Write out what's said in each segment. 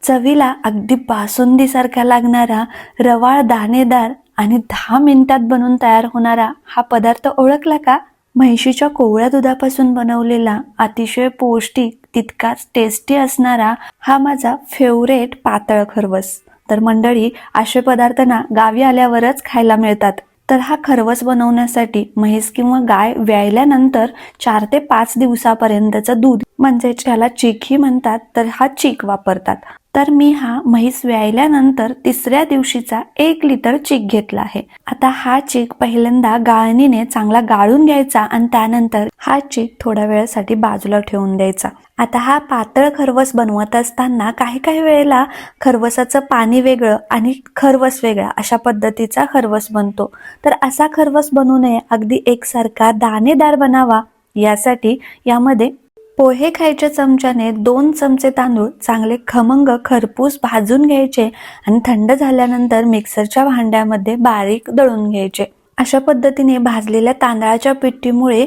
चवीला अगदी बासुंदीसारखा लागणारा, रवाळ दाणेदार आणि 10 मिनिटात बनून तयार होणारा हा पदार्थ ओळखला का? म्हैशीच्या कोवळ्या दुधापासून बनवलेला, अतिशय पौष्टिक तितकाच टेस्टी असणारा हा माझा फेवरेट पातळ खरवस. तर मंडळी, असे पदार्थ ना गावी आल्यावरच खायला मिळतात. तर हा खरवस बनवण्यासाठी म्हैस किंवा गाय व्यायल्यानंतर 4 ते 5 दिवसापर्यंतचं दूध, म्हणजे ज्याला चीकही म्हणतात, तर हा चीक वापरतात. तर मी हा म्हैस व्यायल्यानंतर 3ऱ्या दिवशीचा 1 लिटर चीक घेतला आहे. आता हा चीक पहिल्यांदा गाळणीने चांगला गाळून घ्यायचा आणि त्यानंतर हा चीक थोड्या वेळासाठी बाजूला ठेवून द्यायचा. आता हा पातळ खरवस बनवत असताना काही वेळेला खरवसाचं पाणी वेगळं आणि खरवस वेगळा अशा पद्धतीचा खरवस बनतो. तर असा खरवस बनवू नये, अगदी एकसारखा दाणेदार बनावा यासाठी यामध्ये पोहे खायच्या चमच्याने 2 चमचे तांदूळ चांगले खमंग खरपूस भाजून घ्यायचे आणि थंड झाल्यानंतर मिक्सरच्या भांड्यामध्ये बारीक दळून घ्यायचे. अशा पद्धतीने भाजलेल्या तांदळाच्या पिठीमुळे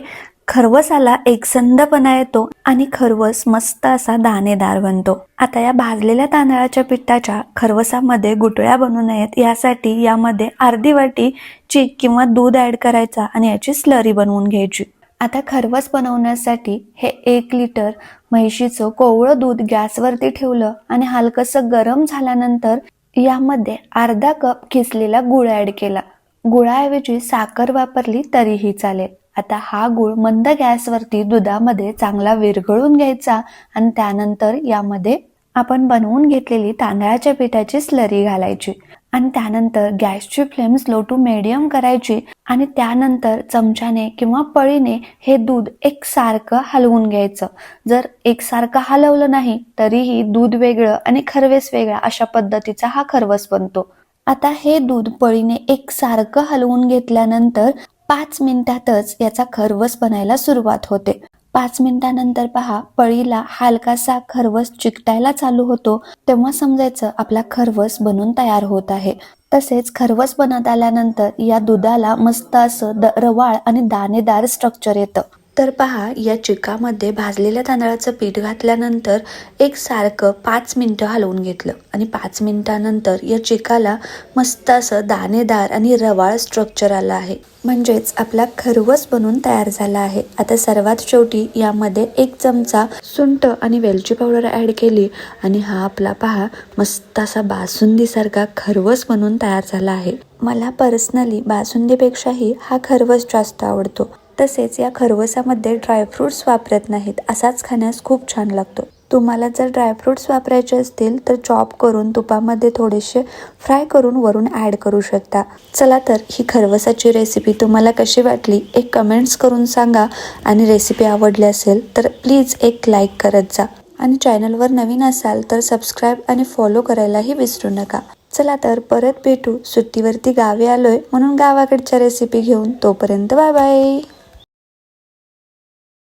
खरवसाला एकसंधपणा येतो आणि खरवस मस्त असा दाणेदार बनतो. आता या भाजलेल्या तांदळाच्या पिठाच्या खरवसामध्ये गुठळ्या बनू नयेत यासाठी यामध्ये अर्धी वाटी चीक किंवा दूध ऍड करायचा आणि याची स्लरी बनवून घ्यायची. आता खरवस बनवण्यासाठी हे 1 लिटर म्हैशीचं कोवळं दूध गॅसवरती ठेवलं आणि हलकंसं गरम झाल्यानंतर यामध्ये अर्धा कप किसलेला गूळ ऍड केला. गुळाऐवजी साखर वापरली तरीही चालेल. आता हा गूळ मंद गॅसवरती दुधामध्ये चांगला विरघळून घ्यायचा आणि त्यानंतर यामध्ये आपण बनवून घेतलेली तांदळाच्या पिठाची स्लरी घालायची आणि त्यानंतर गॅसची फ्लेम स्लो टू मीडियम करायची आणि त्यानंतर चमच्याने किंवा पळीने हे दूध एकसारखं हलवून घ्यायचं. जर एकसारखं हलवलं नाही तरीही दूध वेगळं आणि खरवस वेगळा अशा पद्धतीचा हा खरवस बनतो. आता हे दूध पळीने एकसारखं हलवून घेतल्यानंतर 5 मिनिटातच याचा खरवस बनायला सुरुवात होते. 5 मिनिटानंतर पहा, पळीला हलकासा खरवस चिकटायला चालू होतो, तेव्हा समजायचं आपला खरवस बनून तयार होत आहे. तसेच खरवस बनत आल्यानंतर या दुधाला मस्त असं रवाळ आणि दाणेदार स्ट्रक्चर येतं. तर पहा, या चिकामध्ये भाजलेल्या तांदळाचं पीठ घातल्यानंतर एकसारखं 5 मिनिटं हलवून घेतलं आणि 5 मिनिटानंतर या चिकाला मस्त असं दाणेदार आणि रवाळ स्ट्रक्चर आलं आहे. म्हणजेच आपला खरवस बनून तयार झाला आहे. आता सर्वात शेवटी यामध्ये 1 चमचा सुंठ आणि वेलची पावडर ऍड केली आणि हा आपला पहा मस्त असा बासुंदीसारखा खरवस बनून तयार झाला आहे. मला पर्सनली बासुंदीपेक्षाही हा खरवस जास्त आवडतो. तसेच या खरवसामध्ये ड्रायफ्रुट्स वापरत नाहीत, असाच खाण्यास खूप छान लागतो. तुम्हाला जर ड्रायफ्रुट्स वापरायचे असतील तर चॉप करून तुपामध्ये थोडेसे फ्राय करून वरून ॲड करू शकता. चला तर ही खरवसाची रेसिपी तुम्हाला कशी वाटली एक कमेंट्स करून सांगा आणि रेसिपी आवडली असेल तर प्लीज एक लाईक करत जा आणि चॅनलवर नवीन असाल तर सबस्क्राईब आणि फॉलो करायलाही विसरू नका. चला तर परत भेटू. सुट्टीवरती गावी आलोय म्हणून गावाकडच्या रेसिपी घेऊन. तोपर्यंत बाय बाय.